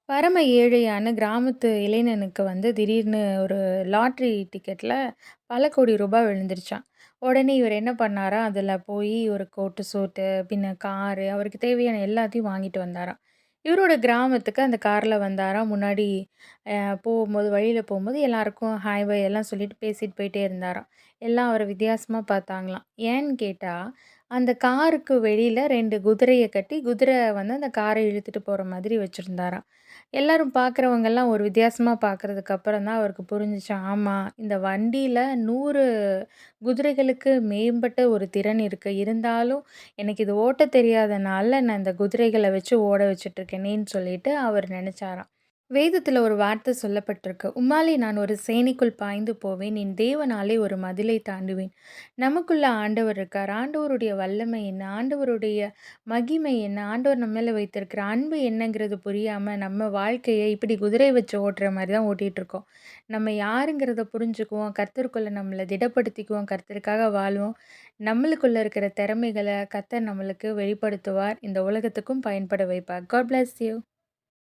பரம ஏழையான கிராமத்து இளைஞனுக்கு திடீர்னு ஒரு லாட்ரி டிக்கெட்ல பல கோடி ரூபாய் விழுந்துருச்சாம். உடனே இவர் என்ன பண்ணாராம், அதில போய் ஒரு கோட்டு, சூட்டு, பின்ன காரு, அவருக்கு தேவையான எல்லாத்தையும் வாங்கிட்டு வந்தாராம். இவரோட கிராமத்துக்கு அந்த கார்ல வந்தாராம். முன்னாடி அ போகும்போது வழியில போம்போது எல்லாருக்கும் ஹாய், பாய் எல்லாம் சொல்லிட்டு பேசிட்டு போயிட்டே இருந்தாராம். எல்லாம் அவர வித்தியாசமா பார்த்தாங்களாம். ஏன்னு கேட்டா, அந்த காருக்கு வெளியில 2 குதிரைய கட்டி, குதிரை அந்த கார இழுத்துட்டு போற மாதிரி வச்சிருந்தாராம். எல்லாரும் பார்க்குறவங்கலாம் ஒரு வித்தியாசமா பார்க்குறதுக்கு அப்புறம் தான் அவருக்கு புரிஞ்சுச்சாம். ஆமா, இந்த வண்டியில 100 குதிரைகளுக்கு மேம்பட்ட ஒரு திறன் இருக்கு. இருந்தாலும் எனக்கு இது ஓட்டத் தெரியாதனால நான் இந்த குதிரைகள வச்சு ஓட வச்சுட்டுருக்கேனேன்னு சொல்லிட்டு அவர் நெனச்சாராம். வேதத்துல ஒரு வார்த்தை சொல்லப்பட்டிருக்கு. "உம்மாலே நான் ஒரு சேனைக்குள் பாய்ந்து போவேன். என் தேவனாலே ஒரு மதிலை தாண்டுவேன்." நமக்குள்ள ஆண்டவர் இருக்கார். ஆண்டவருடைய வல்லமை என்ன? ஆண்டவருடைய மகிமை என்ன? ஆண்டவர் நம்ம மேல வைத்திருக்கிற அன்பு என்னங்கிறது புரியாம, நம்ம வாழ்க்கைய இப்படி குதிரை வச்சு ஓட்டுற மாரி தான் ஓட்டிட்டுருக்கோம். நம்ம யாருங்கிறத புரிஞ்சுக்குவோம். கர்த்தருக்குள்ள நம்மள திடப்படுத்திக்குவோம். கர்த்தருக்காக வாழ்வோம். நம்மளுக்குள்ள இருக்கிற திறமைகள கர்த்தர் நம்மளுக்கு வெளிப்படுத்துவார். இந்த உலகத்துக்கும் பயன்பட வைப்பார். God bless you.